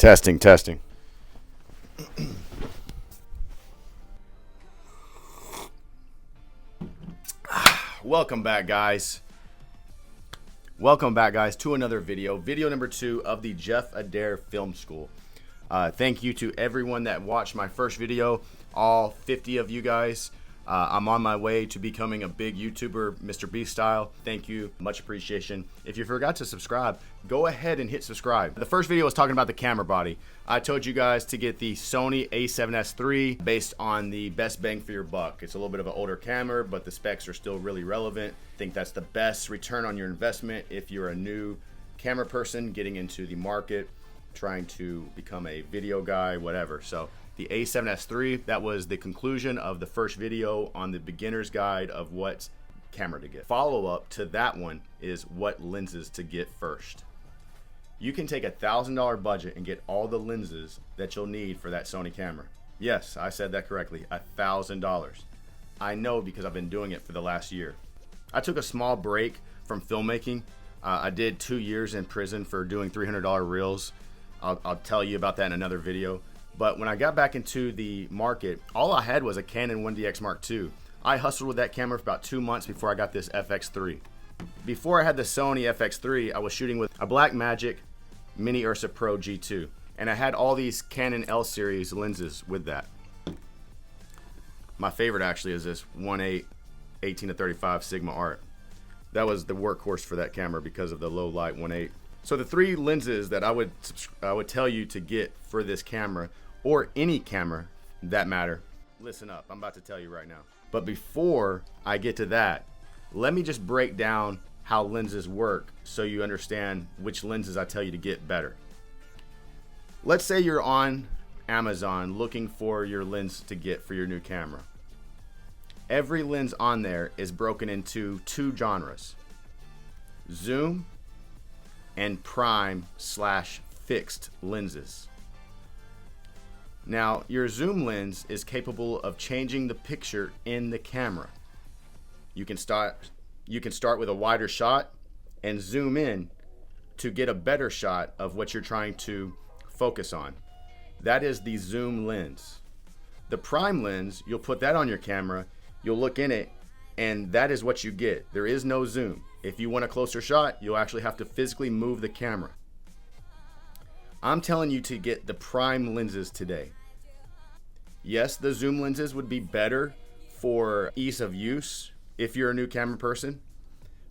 Testing, testing. Welcome back, guys. Welcome back, guys, to another video. Video number 2 of the Jeff Adair Film School. Thank you to everyone that watched my first video, all 50 of you guys. I'm on my way to becoming a big YouTuber, Mr. Beast style. Thank you, much appreciation. If you forgot to subscribe, go ahead and hit subscribe. The first video was talking about the camera body. I told you guys to get the Sony a7S III based on the best bang for your buck. It's a little bit of an older camera, but the specs are still really relevant. I think that's the best return on your investment if you're a new camera person getting into the market, trying to become a video guy, whatever. So the a7S III, that was the conclusion of the first video on the beginner's guide of what camera to get. Follow up to that one is what lenses to get first. You can take $1,000 budget and get all the lenses that you'll need for that Sony camera. Yes, I said that correctly, $1,000. I know because I've been doing it for the last year. I took a small break from filmmaking. I did 2 years in prison for doing $300 reels. I'll tell you about that in another video. But when I got back into the market, all I had was a Canon 1DX Mark II. I hustled with that camera for about 2 months before I got this FX3. Before I had the Sony FX3, I was shooting with a Blackmagic Mini Ursa Pro G2. And I had all these Canon L series lenses with that. My favorite actually is this 1.8 18-35 Sigma Art. That was the workhorse for that camera because of the low light 1.8. So the 3 lenses that I would tell you to get for this camera, or any camera that matter, listen up, I'm about to tell you right now. But before I get to that, let me just break down how lenses work so you understand which lenses I tell you to get better. Let's say you're on Amazon looking for your lens to get for your new camera. Every lens on there is broken into 2 genres: zoom and prime/fixed lenses. Now, your zoom lens is capable of changing the picture in the camera. You can start with a wider shot and zoom in to get a better shot of what you're trying to focus on. That is the zoom lens. The prime lens, you'll put that on your camera, you'll look in it, and that is what you get. There is no zoom. If you want a closer shot, you'll actually have to physically move the camera. I'm telling you to get the prime lenses today. Yes, the zoom lenses would be better for ease of use if you're a new camera person.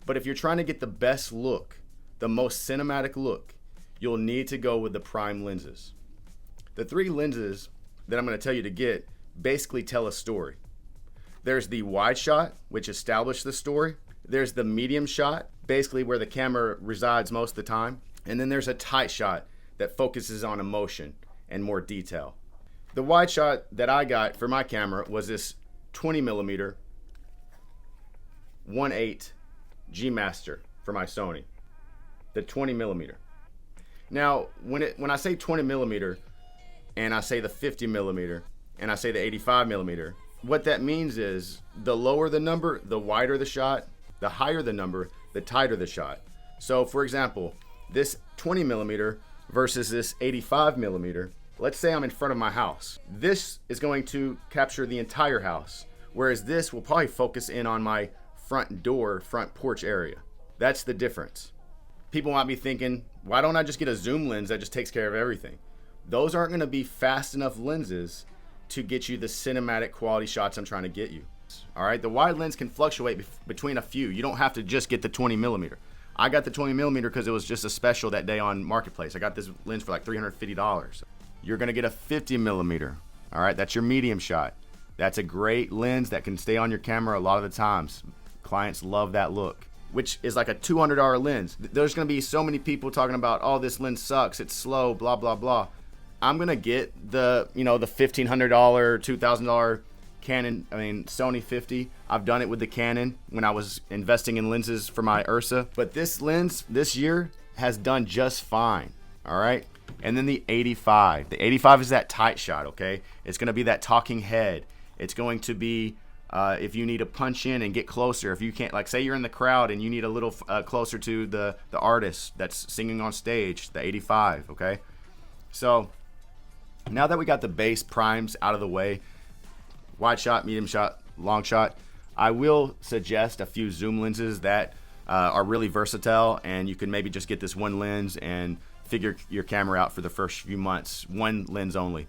But if you're trying to get the best look, the most cinematic look, you'll need to go with the prime lenses. The 3 lenses that I'm going to tell you to get basically tell a story. There's the wide shot, which establishes the story. There's the medium shot, basically where the camera resides most of the time. And then there's a tight shot that focuses on emotion and more detail. The wide shot that I got for my camera was this 20mm 1.8 G Master for my Sony, the 20mm. Now, when I say 20mm and I say the 50mm and I say the 85mm, what that means is the lower the number, the wider the shot. The higher the number, the tighter the shot. So for example, this 20mm versus this 85mm, let's say I'm in front of my house. This is going to capture the entire house, whereas this will probably focus in on my front door, front porch area. That's the difference. People might be thinking, why don't I just get a zoom lens that just takes care of everything? Those aren't gonna be fast enough lenses to get you the cinematic quality shots I'm trying to get you. All right, the wide lens can fluctuate between a few. You don't have to just get the 20mm. I got the 20mm because it was just a special that day on Marketplace. I got this lens for like $350. You're gonna get a 50mm. All right, that's your medium shot. That's a great lens that can stay on your camera a lot of the times. Clients love that look, which is like a $200 lens. There's gonna be so many people talking about, oh, this lens sucks, it's slow, blah, blah, blah. I'm gonna get the, the $1,500, $2,000 Sony 50. I've done it with the Canon when I was investing in lenses for my Ursa. But this lens this year has done just fine, all right? And then the 85. The 85 is that tight shot, okay? It's gonna be that talking head. It's going to be, if you need to punch in and get closer, if you can't, like say you're in the crowd and you need a little closer to the artist that's singing on stage, the 85, okay? So now that we got the base primes out of the way, wide shot, medium shot, long shot, I will suggest a few zoom lenses that are really versatile, and you can maybe just get this one lens and figure your camera out for the first few months, one lens only.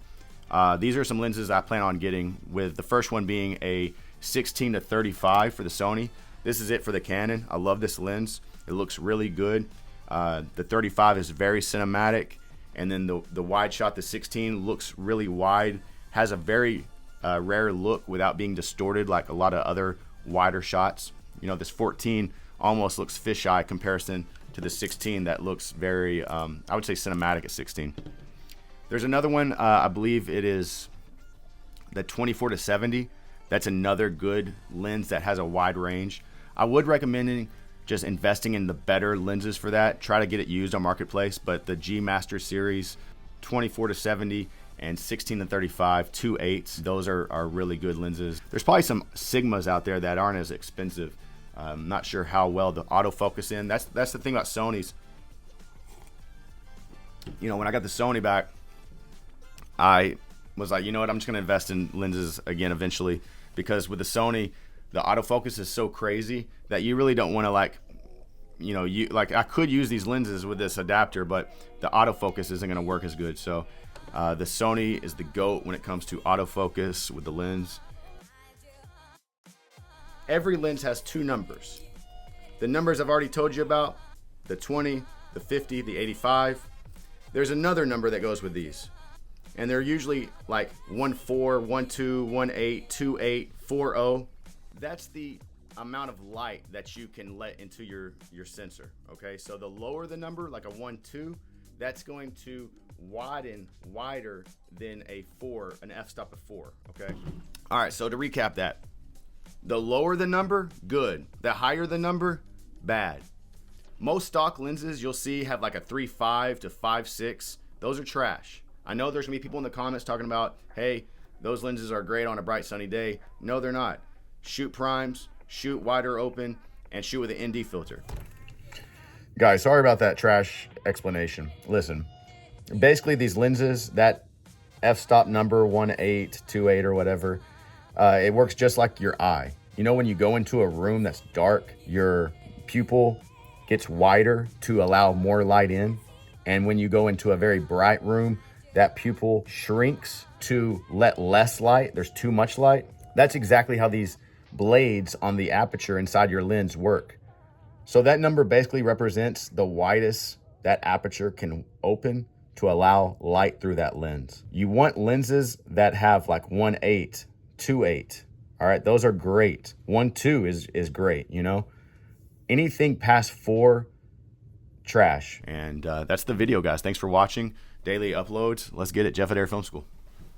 These are some lenses I plan on getting, with the first one being a 16-35 for the Sony. This is it for the Canon. I love this lens. It looks really good. The 35 is very cinematic, and then the wide shot, the 16, looks really wide, has a very rare look without being distorted like a lot of other wider shots. You know, this 14 almost looks fisheye comparison to the 16 that looks very, I would say, cinematic at 16. There's another one, I believe it is the 24-70. That's another good lens that has a wide range. I would recommend just investing in the better lenses for that. Try to get it used on Marketplace, but the G Master series 24-70 and 16-35 2.8s, those are really good lenses. There's probably some Sigmas out there that aren't as expensive. I'm not sure how well the autofocus in. That's the thing about Sony's. You know, when I got the Sony back, I was like, you know what, I'm just gonna invest in lenses again eventually, because with the Sony, the autofocus is so crazy that you really don't want to, like, you know, I could use these lenses with this adapter, but the autofocus isn't gonna work as good. So the Sony is the GOAT when it comes to autofocus with the lens. Every lens has two numbers. The numbers I've already told you about, the 20, the 50, the 85. There's another number that goes with these, and they're usually like 1.4, 1.2, 1.8, 2.8, 4.0. That's the amount of light that you can let into your sensor, okay? So the lower the number, like a 1.2, that's going to widen wider than a 4, an f-stop of 4, okay? All right, so to recap that, the lower the number, good. The higher the number, bad. Most stock lenses you'll see have like a 3.5 to 5.6. Those are trash. I know there's gonna be people in the comments talking about, hey, those lenses are great on a bright sunny day. No, they're not. Shoot primes, shoot wider open, and shoot with an ND filter. Guys, sorry about that trash explanation. Listen, basically these lenses, that f-stop number 1.8, 2.8 or whatever, it works just like your eye. You know, when you go into a room that's dark, your pupil gets wider to allow more light in. And when you go into a very bright room, that pupil shrinks to let less light. There's too much light. That's exactly how these blades on the aperture inside your lens work. So that number basically represents the widest that aperture can open to allow light through that lens. You want lenses that have like 1.8, 2.8. All right, those are great. 1.2 is great, you know? Anything past 4, trash. And that's the video, guys. Thanks for watching. Daily uploads. Let's get it. Jeff Adair Film School.